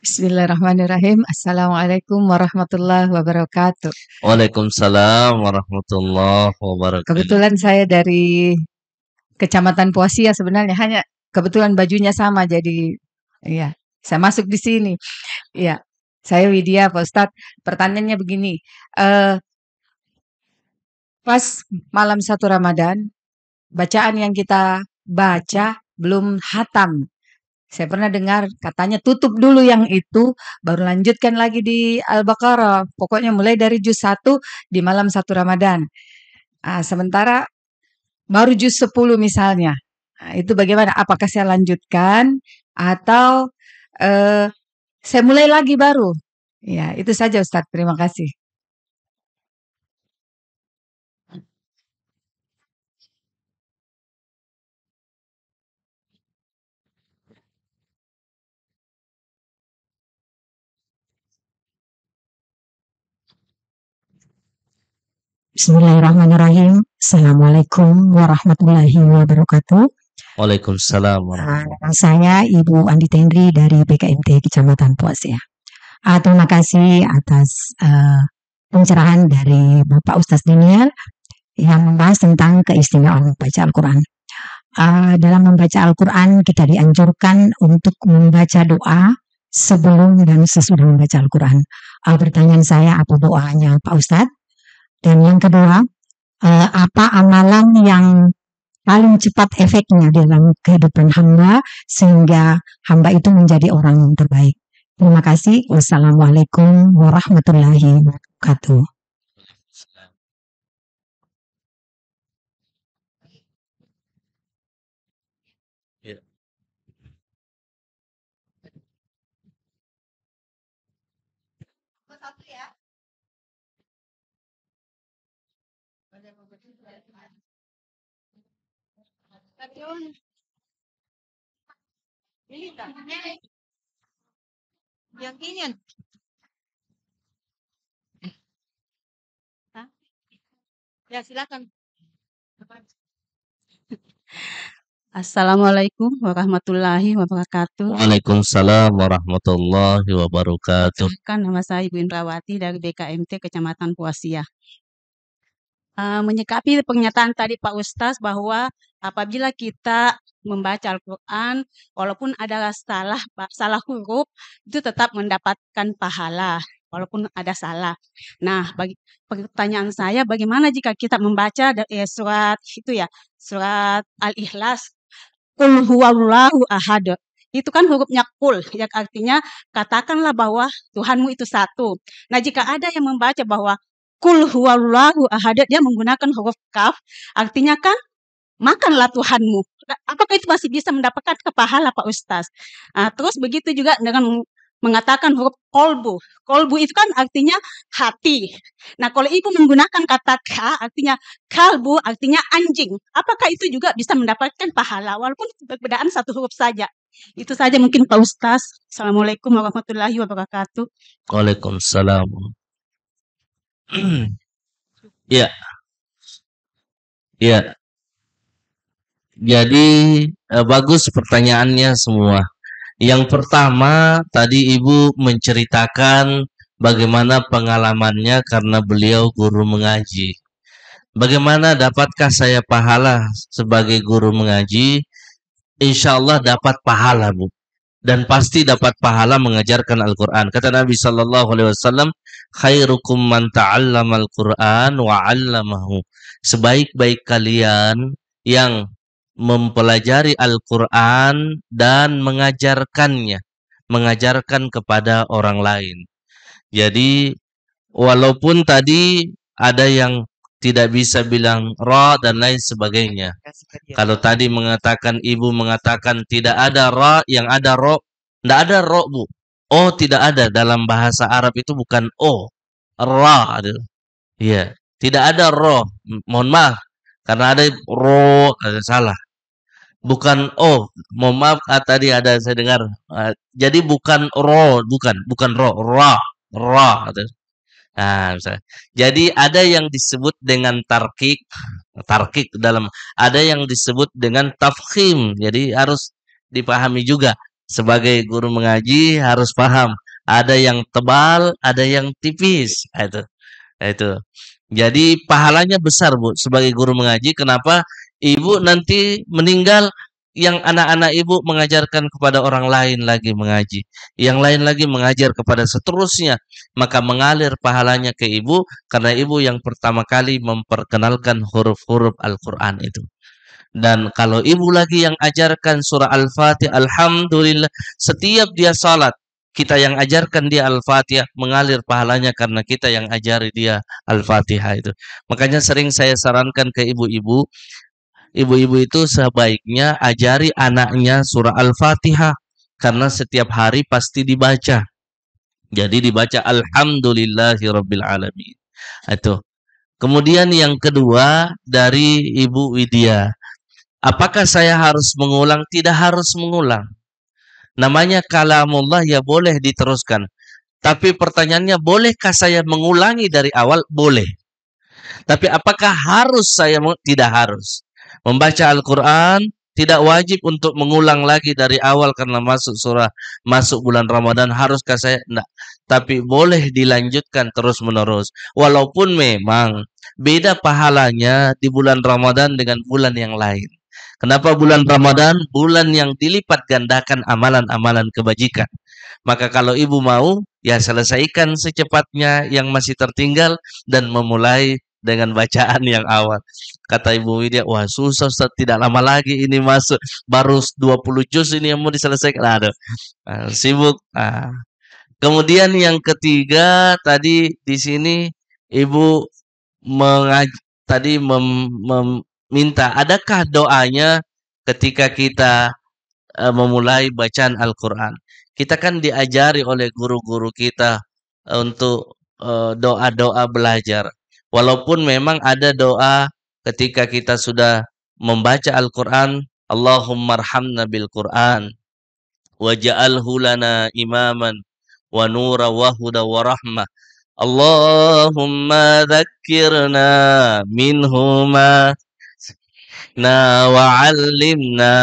Bismillahirrahmanirrahim. Assalamualaikum warahmatullahi wabarakatuh. Waalaikumsalam warahmatullahi wabarakatuh. Kebetulan saya dari Kecamatan Poasia sebenarnya, hanya kebetulan bajunya sama, jadi iya, saya masuk di sini. Iya, saya Widya Pak Ustadz. Pertanyaannya begini, pas malam 1 Ramadan, bacaan yang kita baca belum hatam. Saya pernah dengar katanya tutup dulu yang itu, baru lanjutkan lagi di Al-Baqarah. Pokoknya mulai dari juz 1 di malam 1 Ramadan. Sementara baru juz 10 misalnya. Itu bagaimana? Apakah saya lanjutkan atau saya mulai lagi baru? Ya, itu saja Ustadz. Terima kasih. Bismillahirrahmanirrahim. Assalamualaikum warahmatullahi wabarakatuh. Waalaikumsalam warahmatullahi wabarakatuh. Saya Ibu Andi Tendri dari BKMT Kecamatan Poasia. Terima kasih atas pencerahan dari Bapak Ustadz Daniel yang membahas tentang keistimewaan membaca Al-Quran. Dalam membaca Al-Quran kita dianjurkan untuk membaca doa sebelum dan sesudah membaca Al-Quran. Pertanyaan saya, apa doanya Pak Ustadz? Dan yang kedua, apa amalan yang paling cepat efeknya dalam kehidupan hamba sehingga hamba itu menjadi orang yang terbaik? Terima kasih. Wassalamualaikum warahmatullahi wabarakatuh. Ya. Yang ini. Ya, silakan. Assalamualaikum warahmatullahi wabarakatuh. Waalaikumsalam warahmatullahi wabarakatuh. Nama saya Ibu Indrawati dari BKMT Kecamatan Posia. Menyikapi pernyataan tadi Pak Ustadz bahwa apabila kita membaca Al-Quran, walaupun ada salah huruf, itu tetap mendapatkan pahala, walaupun ada salah. Nah, pertanyaan saya, bagaimana jika kita membaca surat itu ya, surat Al-Ikhlas, Qul huwallahu ahad. Itu kan hurufnya kul, yang artinya katakanlah bahwa Tuhanmu itu satu. Nah, jika ada yang membaca bahwa Qul huwallahu ahad, dia menggunakan huruf kaf, artinya kan makanlah Tuhanmu. Apakah itu masih bisa mendapatkan pahala Pak Ustadz? Terus begitu juga dengan mengatakan huruf kolbu. Kolbu itu kan artinya hati. Nah, kalau ibu menggunakan kata ka, artinya kalbu, artinya anjing. Apakah itu juga bisa mendapatkan pahala walaupun perbedaan satu huruf saja? Itu saja mungkin Pak Ustadz. Assalamualaikum warahmatullahi wabarakatuh. Waalaikumsalam. Ya. Ya. Jadi bagus pertanyaannya semua. Yang pertama tadi Ibu menceritakan bagaimana pengalamannya karena beliau guru mengaji. Bagaimana dapatkah saya pahala sebagai guru mengaji? Insya Allah dapat pahala, Bu. Dan pasti dapat pahala mengajarkan Al-Quran. Kata Nabi SAW, khairukum man ta'allama Al-Quran wa 'allamahu. Sebaik-baik kalian yang mempelajari Al-Quran dan mengajarkannya, mengajarkan kepada orang lain. Jadi walaupun tadi ada yang tidak bisa bilang ra dan lain sebagainya. Kalau tadi ibu mengatakan tidak ada ra, yang ada ro, tidak ada ro, Bu. Oh, tidak ada dalam bahasa Arab itu bukan o, ra ada. Iya, tidak ada ro. Mohon maaf karena ada ro, ada salah. Bukan mohon maaf tadi ada saya dengar. Jadi bukan ro, bukan ro, ra. Nah, misalnya. Jadi ada yang disebut dengan tarkik dalam, ada yang disebut dengan tafkhim. Jadi harus dipahami juga. Sebagai guru mengaji harus paham. Ada yang tebal, ada yang tipis. Itu. Jadi pahalanya besar, Bu, sebagai guru mengaji. Kenapa? Ibu nanti meninggal, yang anak-anak ibu mengajarkan kepada orang lain lagi mengaji, yang lain lagi mengajar kepada seterusnya, maka mengalir pahalanya ke ibu karena ibu yang pertama kali memperkenalkan huruf-huruf Al-Quran itu. Dan kalau ibu lagi yang ajarkan surah Al-Fatihah, alhamdulillah, setiap dia salat kita yang ajarkan dia Al-Fatihah, mengalir pahalanya karena kita yang ajari dia Al-Fatihah itu. Makanya sering saya sarankan ke ibu-ibu itu sebaiknya ajari anaknya surah Al-Fatihah karena setiap hari pasti dibaca. Jadi dibaca alhamdulillahirabbil alamin. Itu. Kemudian yang kedua dari Ibu Widya. Apakah saya harus mengulang? Tidak harus mengulang. Namanya kalamullah, ya boleh diteruskan. Tapi pertanyaannya, bolehkah saya mengulangi dari awal? Boleh. Tapi apakah harus saya? Tidak harus. Membaca Al-Quran Tidak wajib untuk mengulang lagi dari awal karena masuk bulan Ramadan haruskah saya? Enggak. Tapi boleh dilanjutkan terus-menerus. Walaupun memang beda pahalanya di bulan Ramadan dengan bulan yang lain. Kenapa bulan Ramadan? Bulan yang dilipat gandakan amalan-amalan kebajikan. Maka kalau ibu mau, ya selesaikan secepatnya yang masih tertinggal dan memulai dengan bacaan yang awal. Kata Ibu Widya, wah susah Ustaz, tidak lama lagi ini masuk. Baru 20 juz ini yang mau diselesaikan. Aduh, sibuk. Kemudian yang ketiga, tadi di sini Ibu tadi meminta, adakah doanya ketika kita memulai bacaan Al-Quran? Kita kan diajari oleh guru-guru kita untuk doa-doa belajar. Walaupun memang ada doa ketika kita sudah membaca Al-Quran, Allahumma arhamna bil Quran, waj'alhu lana imaman, wa nura wa huda wa rahmah. Allahumma dhakkirna minhuma wa'allimna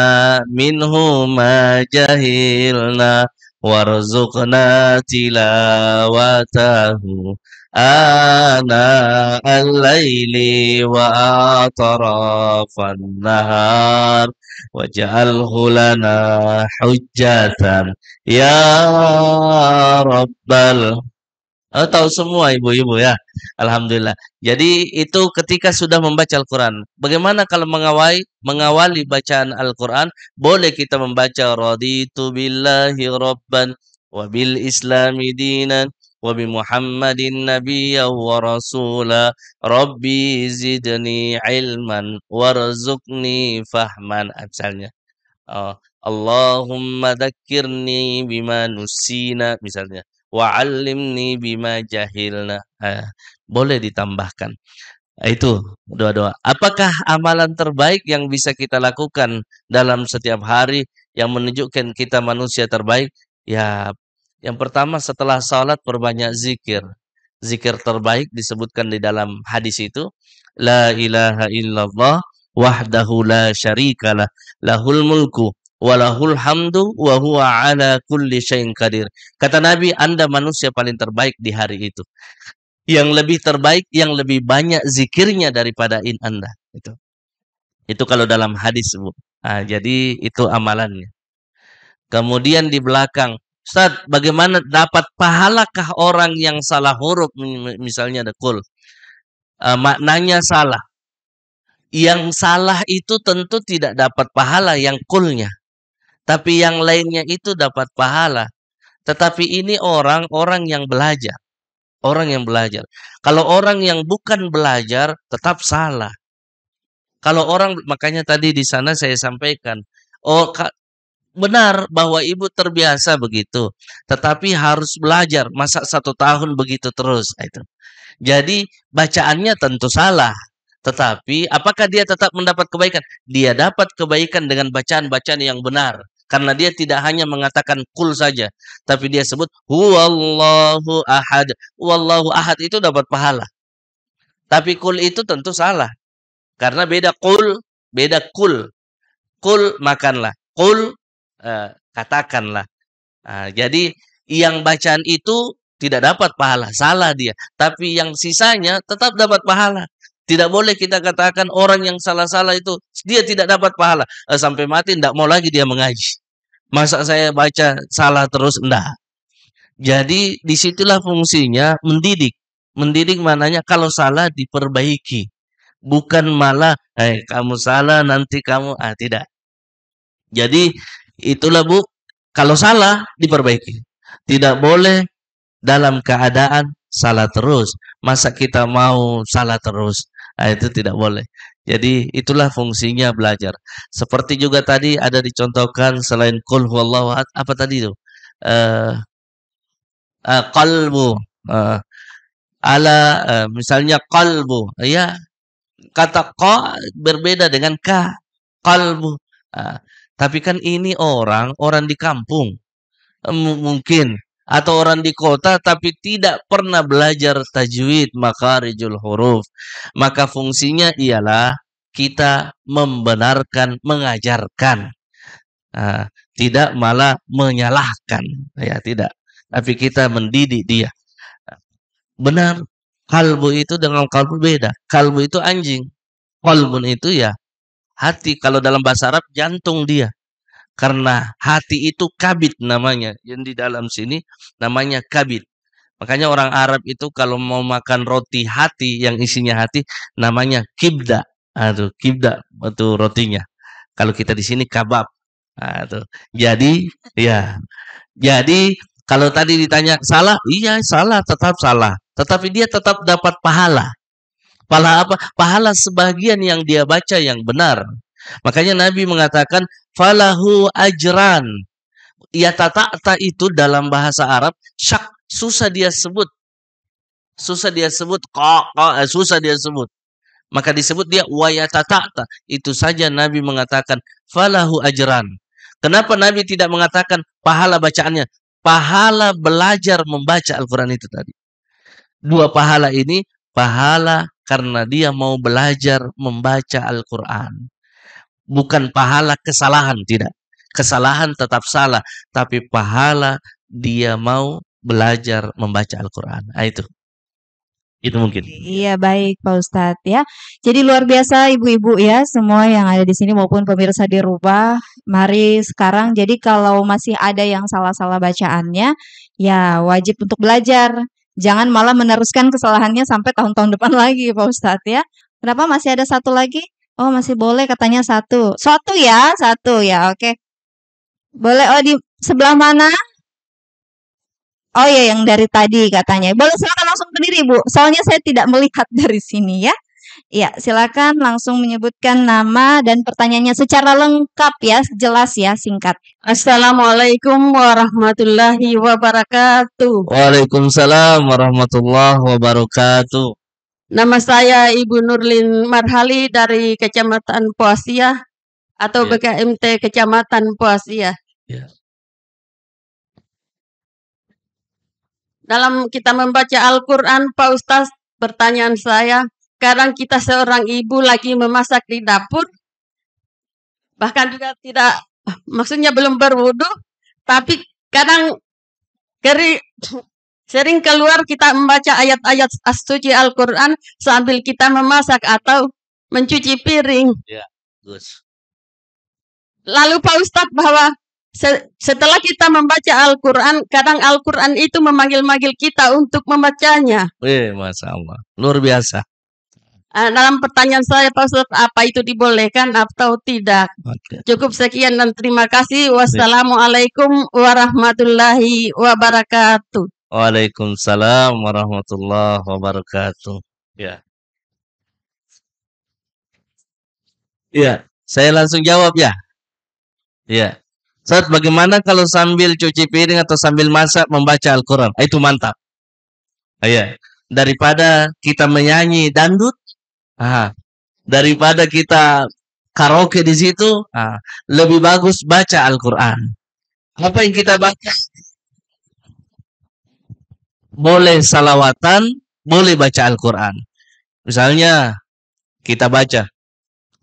minhuma jahilna warzuqna tilawatahu ana al-laili wa atrafan nahar waj'alhu lana hujjatan ya rabbal. Tahu semua ibu-ibu ya. Alhamdulillah. Jadi itu ketika sudah membaca Al-Quran. Bagaimana kalau mengawali bacaan Al-Quran? Boleh kita membaca raditu billahi rabban wa bil islami dinan wa bi Muhammadin nabiyya wa rasula rabbi zidni ilman warzuqni fahman. Misalnya. Allahumma dhakkirni bima nusina misalnya. Wa'allimni bima jahilna. Boleh ditambahkan. Itu doa-doa. Apakah amalan terbaik yang bisa kita lakukan dalam setiap hari yang menunjukkan kita manusia terbaik? Ya, yang pertama setelah salat perbanyak zikir. Zikir terbaik disebutkan di dalam hadis itu, la ilaha illallah wahdahu la syarikalah lahul mulku walahul hamdu wa huwa ala kulli syai'in qadir. Kata Nabi, Anda manusia paling terbaik di hari itu. Yang lebih terbaik, yang lebih banyak zikirnya daripada Anda. Itu kalau dalam hadis, Bu. Jadi itu amalannya. Kemudian di belakang, Ustaz, bagaimana dapat pahalakah orang yang salah huruf misalnya ada kul? Maknanya salah. Yang salah itu tentu tidak dapat pahala yang kulnya. Tapi yang lainnya itu dapat pahala. Tetapi ini orang-orang yang belajar. Orang yang belajar. Kalau orang yang bukan belajar, tetap salah. Kalau orang, makanya tadi di sana saya sampaikan. Benar bahwa ibu terbiasa begitu. Tetapi harus belajar. Masa 1 tahun begitu terus. Jadi bacaannya tentu salah. Tetapi apakah dia tetap mendapat kebaikan? Dia dapat kebaikan dengan bacaan-bacaan yang benar. Karena dia tidak hanya mengatakan kul saja. Tapi dia sebut huwallahu ahad. Wallahu ahad itu dapat pahala. Tapi kul itu tentu salah. Karena beda kul, beda kul. Kul makanlah. Kul katakanlah. Jadi yang bacaan itu tidak dapat pahala. Salah dia. Tapi yang sisanya tetap dapat pahala. Tidak boleh kita katakan orang yang salah-salah itu dia tidak dapat pahala. Sampai mati tidak mau lagi dia mengaji. Masa saya baca salah terus? Enggak. Jadi disitulah fungsinya mendidik. Mendidik maknanya kalau salah diperbaiki. Bukan malah, kamu salah nanti kamu, tidak. Jadi itulah Bu, kalau salah diperbaiki. Tidak boleh dalam keadaan salah terus. Masa kita mau salah terus? Itu tidak boleh. Jadi itulah fungsinya belajar. Seperti juga tadi ada dicontohkan selain qul huwallahu ahad, apa tadi itu? Qalbu. Misalnya qalbu. Ya, kata qa berbeda dengan ka. Qalbu. Tapi kan ini orang di kampung. Mungkin. Atau orang di kota tapi tidak pernah belajar tajwid, makharijul huruf. Maka fungsinya ialah kita membenarkan, mengajarkan. Tidak malah menyalahkan. Ya, tidak. Tapi kita mendidik dia. Benar, kalbu itu dengan kalbu beda. Kalbu itu anjing. Qalbun itu ya hati. Kalau dalam bahasa Arab jantung dia. Karena hati itu kabid namanya. Yang di dalam sini namanya kabid. Makanya orang Arab itu kalau mau makan roti hati yang isinya hati namanya kibda. Aduh, kibda itu rotinya. Kalau kita di sini kabab. Aduh. Jadi ya. Jadi kalau tadi ditanya salah, iya salah, tetap salah. Tetapi dia tetap dapat pahala. Pahala apa? Pahala sebagian yang dia baca yang benar. Makanya Nabi mengatakan falahu ajran. Ya tata itu dalam bahasa Arab syak, susah dia sebut. Susah dia sebut susah dia sebut. Maka disebut dia wayatata. Itu saja Nabi mengatakan falahu ajran. Kenapa Nabi tidak mengatakan pahala bacaannya? Pahala belajar membaca Al-Quran itu tadi. Dua pahala ini, pahala karena dia mau belajar membaca Al-Quran. Bukan pahala kesalahan, tidak. Kesalahan tetap salah. Tapi pahala dia mau belajar membaca Al-Quran. Itu mungkin. Iya, baik Pak Ustadz ya. Jadi luar biasa ibu-ibu ya, semua yang ada di sini maupun pemirsa di rumah. Mari sekarang, jadi kalau masih ada yang salah-salah bacaannya, ya wajib untuk belajar. Jangan malah meneruskan kesalahannya sampai tahun-tahun depan lagi Pak Ustadz ya. Kenapa masih ada satu lagi? Oh masih boleh katanya satu. Satu ya, oke. Boleh, oh di sebelah mana? Oh ya, yang dari tadi katanya. Boleh silakan langsung berdiri, Bu. Soalnya saya tidak melihat dari sini ya. Iya, silakan langsung menyebutkan nama dan pertanyaannya secara lengkap ya, jelas ya, singkat. Assalamualaikum warahmatullahi wabarakatuh. Waalaikumsalam warahmatullahi wabarakatuh. Nama saya Ibu Nurlin Marhali dari Kecamatan Poasia atau Ya. BKMT Kecamatan Poasia. Ya. Dalam kita membaca Al-Quran, Pak Ustaz, pertanyaan saya, kadang kita seorang ibu lagi memasak di dapur, bahkan juga tidak, maksudnya belum berwudu, tapi kadang sering keluar kita membaca ayat-ayat suci Al-Quran sambil kita memasak atau mencuci piring. Ya, Gus. Lalu Pak Ustadz bahwa setelah kita membaca Al-Quran, kadang Al-Quran itu memanggil-manggil kita untuk membacanya. Masya Allah. Luar biasa. Dalam pertanyaan saya Pak Ustadz, apa itu dibolehkan atau tidak? Oke. Cukup sekian dan terima kasih. Wassalamualaikum warahmatullahi wabarakatuh. Waalaikumsalam warahmatullahi wabarakatuh. Ya. Iya, saya langsung jawab ya. Iya. Ustaz, bagaimana kalau sambil cuci piring atau sambil masak membaca Al-Quran? Itu mantap. Iya. Daripada kita menyanyi dangdut, daripada kita karaoke di situ, lebih bagus baca Al-Quran. Apa yang kita baca? Boleh salawatan, boleh baca Al-Quran. Misalnya kita baca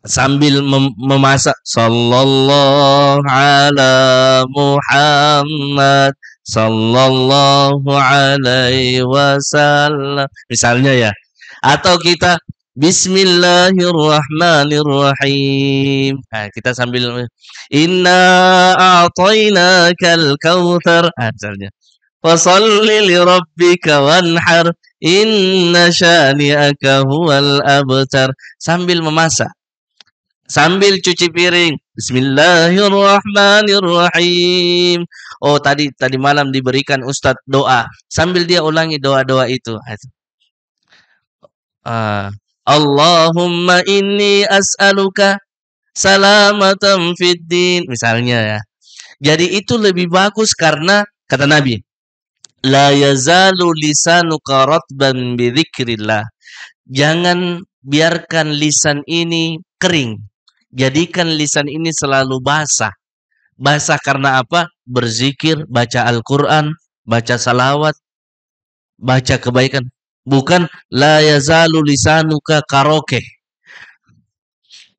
sambil memasak sallallahu ala Muhammad sallallahu alaihi wasallam misalnya ya, atau kita bismillahirrahmanirrahim, kita sambil inna a'tainakal kautsar, misalnya fasalli li rabbika wanhar inna syani'aka huwal abtar, sambil memasak. Sambil cuci piring, bismillahirrahmanirrahim. Oh, tadi malam diberikan Ustadz doa, sambil dia ulangi doa-doa itu. Allahumma inni as'aluka salamatan fid din, misalnya ya. Jadi itu lebih bagus karena kata Nabi, la yazalu lisanuka ratban bi dzikrillah. Jangan biarkan lisan ini kering. Jadikan lisan ini selalu basah. Basah karena apa? Berzikir, baca Al-Quran, baca salawat, baca kebaikan. Bukan la yazalu lisanuka karaoke.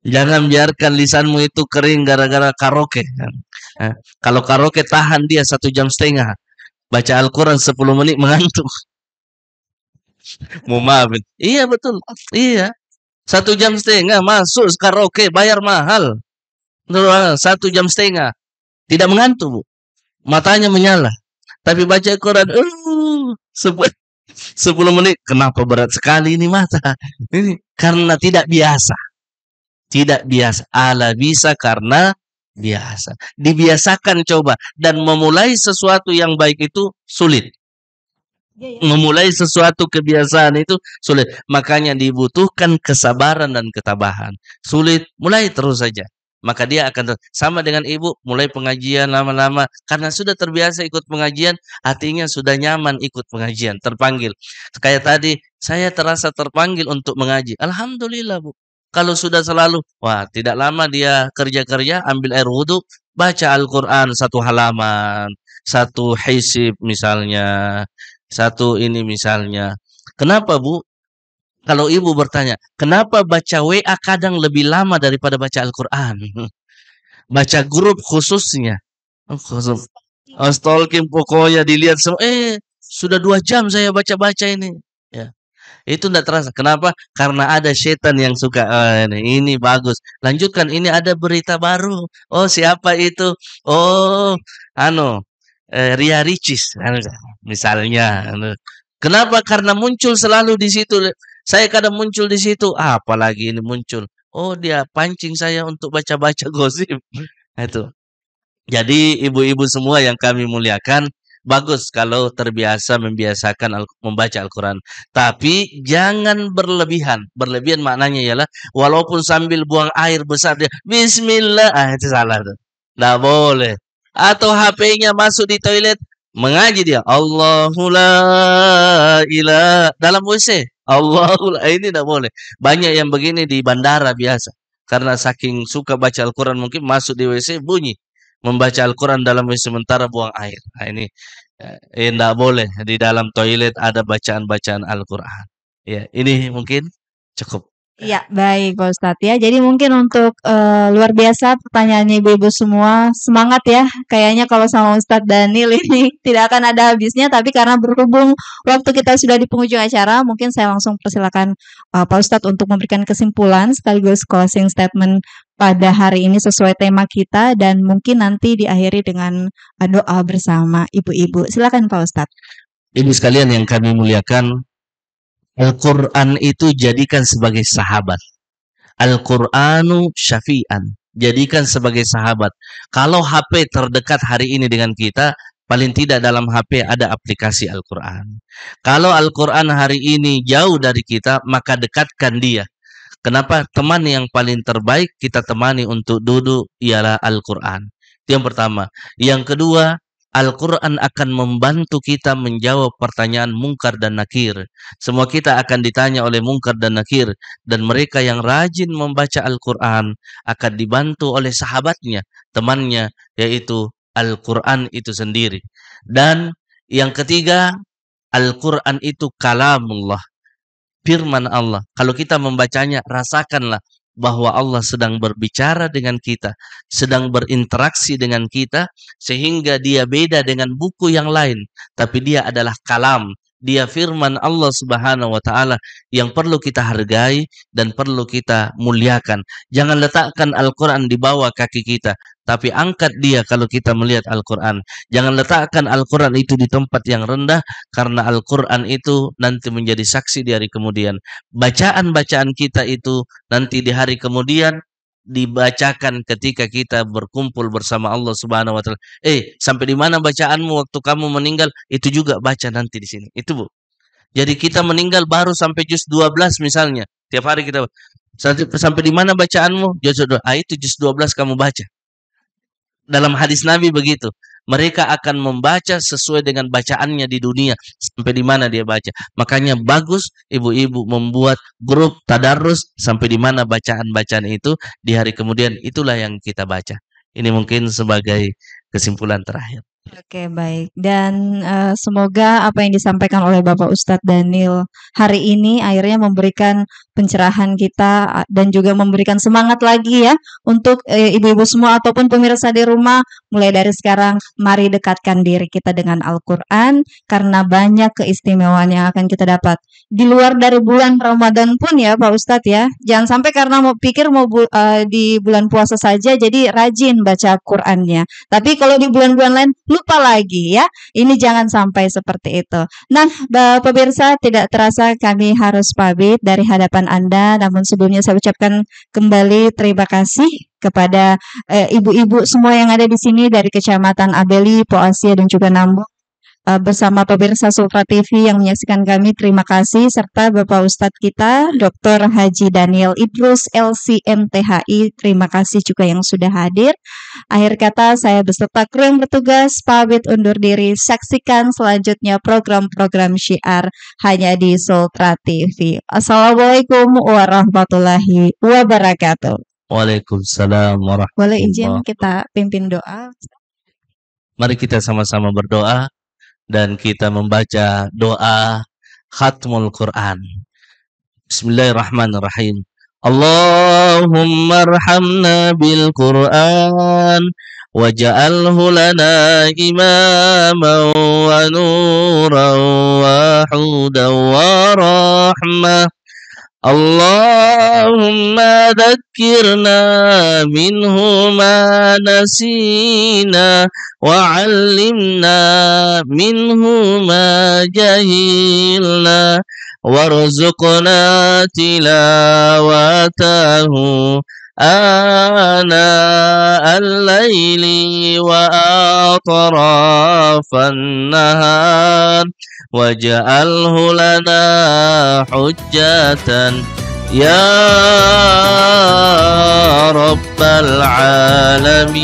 Jangan biarkan lisanmu itu kering gara-gara karaoke. Kalau karaoke tahan dia 1,5 jam. Baca Al-Quran 10 menit mengantuk. Mau maafin. Iya betul. Iya. 1,5 jam masuk karaoke bayar mahal. 1,5 jam. Tidak mengantuk, Bu. Matanya menyala. Tapi baca Al-Quran 10 menit. Kenapa berat sekali ini mata? Ini karena tidak biasa. Tidak biasa. Ala bisa karena biasa. Dibiasakan coba. Dan memulai sesuatu yang baik itu sulit. Memulai sesuatu kebiasaan itu sulit. Makanya dibutuhkan kesabaran dan ketabahan. Sulit, mulai terus saja. Maka dia akan sama dengan ibu, mulai pengajian lama-lama. Karena sudah terbiasa ikut pengajian, hatinya sudah nyaman ikut pengajian, terpanggil. Kayak tadi, saya terasa terpanggil untuk mengaji. Alhamdulillah, Bu. Kalau sudah selalu, wah tidak lama dia kerja-kerja, ambil air wudhu, baca Al-Quran 1 halaman, 1 hizib misalnya, 1 ini misalnya. Kenapa, Bu? Kalau ibu bertanya, kenapa baca WA kadang lebih lama daripada baca Al-Quran? Baca grup khususnya. Stalking pokoknya dilihat semua. Sudah 2 jam saya baca-baca ini. Ya. Itu tidak terasa. Kenapa? Karena ada setan yang suka. Ini bagus. Lanjutkan. Ini ada berita baru. Oh siapa itu? Oh, Ria Ricis. Misalnya. Kenapa? Karena muncul selalu di situ. Saya kadang muncul di situ. Apalagi ini muncul. Oh dia pancing saya untuk baca-baca gosip. Itu. Jadi ibu-ibu semua yang kami muliakan. Bagus kalau terbiasa membiasakan membaca Al-Quran. Tapi jangan berlebihan. Berlebihan maknanya ialah walaupun sambil buang air besar dia Bismillah. Itu salah tuh. Nggak boleh. Atau HP-nya masuk di toilet. Mengaji dia. Allahu la ilaha. Dalam WC. Allahu la. Ini tidak boleh. Banyak yang begini di bandara biasa. Karena saking suka baca Al-Quran mungkin masuk di WC bunyi. Membaca Al-Quran dalam WC sementara buang air. Nah, ini tidak boleh. Di dalam toilet ada bacaan-bacaan Al-Quran. Ya, ini mungkin cukup. Iya, baik Pak Ustadz ya. Jadi mungkin untuk luar biasa pertanyaannya ibu-ibu semua. Semangat ya. Kayaknya kalau sama Ustadz Daniel ini tidak akan ada habisnya. Tapi karena berhubung waktu kita sudah di penghujung acara, mungkin saya langsung persilakan Pak Ustadz untuk memberikan kesimpulan sekaligus closing statement pada hari ini sesuai tema kita. Dan mungkin nanti diakhiri dengan doa bersama ibu-ibu. Silakan Pak Ustadz. Ibu sekalian yang kami muliakan, Al-Quran itu jadikan sebagai sahabat. Al-Quranu syafi'an. Jadikan sebagai sahabat. Kalau HP terdekat hari ini dengan kita, paling tidak dalam HP ada aplikasi Al-Quran. Kalau Al-Quran hari ini jauh dari kita, maka dekatkan dia. Kenapa? Teman yang paling terbaik kita temani untuk duduk ialah Al-Quran. Itu yang pertama. Yang kedua, Al-Quran akan membantu kita menjawab pertanyaan mungkar dan nakir. Semua kita akan ditanya oleh mungkar dan nakir. Dan mereka yang rajin membaca Al-Quran akan dibantu oleh sahabatnya, temannya, yaitu Al-Quran itu sendiri. Dan yang ketiga, Al-Quran itu kalamullah, firman Allah. Kalau kita membacanya, rasakanlah bahwa Allah sedang berbicara dengan kita, sedang berinteraksi dengan kita, sehingga dia beda dengan buku yang lain. Tapi dia adalah kalam, dia firman Allah Subhanahu wa Ta'ala yang perlu kita hargai dan perlu kita muliakan. Jangan letakkan Al-Quran di bawah kaki kita, tapi angkat dia kalau kita melihat Al-Quran. Jangan letakkan Al-Quran itu di tempat yang rendah, karena Al-Quran itu nanti menjadi saksi di hari kemudian. Bacaan-bacaan kita itu nanti di hari kemudian dibacakan ketika kita berkumpul bersama Allah Subhanahu wa Ta'ala. Sampai di mana bacaanmu waktu kamu meninggal? Itu juga baca nanti di sini. Itu, Bu. Jadi kita meninggal baru sampai juz 12 misalnya. Tiap hari kita sampai di mana bacaanmu? Juz 12. Itu juz 12 kamu baca. Dalam hadis Nabi begitu. Mereka akan membaca sesuai dengan bacaannya di dunia. Sampai di mana dia baca. Makanya bagus ibu-ibu membuat grup tadarus. Sampai di mana bacaan-bacaan itu. Di hari kemudian itulah yang kita baca. Ini mungkin sebagai kesimpulan terakhir. Oke, baik. Dan semoga apa yang disampaikan oleh Bapak Ustadz Daniel hari ini akhirnya memberikan pencerahan kita dan juga memberikan semangat lagi ya untuk ibu-ibu semua ataupun pemirsa di rumah. Mulai dari sekarang, mari dekatkan diri kita dengan Al-Quran karena banyak keistimewaan yang akan kita dapat. Di luar dari bulan Ramadan pun ya Pak Ustadz ya, jangan sampai karena mau pikir di bulan puasa saja jadi rajin baca Qurannya. Tapi kalau di bulan-bulan lain lupa lagi ya. Ini jangan sampai seperti itu. Nah, pemirsa, tidak terasa kami harus pamit dari hadapan Anda. Namun sebelumnya saya ucapkan kembali terima kasih kepada ibu-ibu semua yang ada di sini dari Kecamatan Abeli, Poasia dan juga Nambung. Bersama pemirsa Sultra TV yang menyaksikan kami, terima kasih, serta Bapak Ustadz kita, Dr. Haji Daniel Idrus, LCMTHI, terima kasih juga yang sudah hadir. Akhir kata, saya beserta kru yang bertugas, pamit undur diri, saksikan selanjutnya program-program syiar hanya di Sultra TV. Assalamualaikum warahmatullahi wabarakatuh. Waalaikumsalam Boleh izin warahmatullahi. kita pimpin doa? Mari kita sama-sama berdoa dan kita membaca doa khatmul Quran. Bismillahirrahmanirrahim. Allahumma arhamna bil Quran waj'alhu lana imaman wa nuran wa hudan wa rahmah. Allahumma dhakkirna minhu ma nasina wa 'allimna minhu ma jahilna warzuqna tilawatahu ana al-laili wa atrafan nahar waj'alhu lana hujjatan ya rabbal alamin.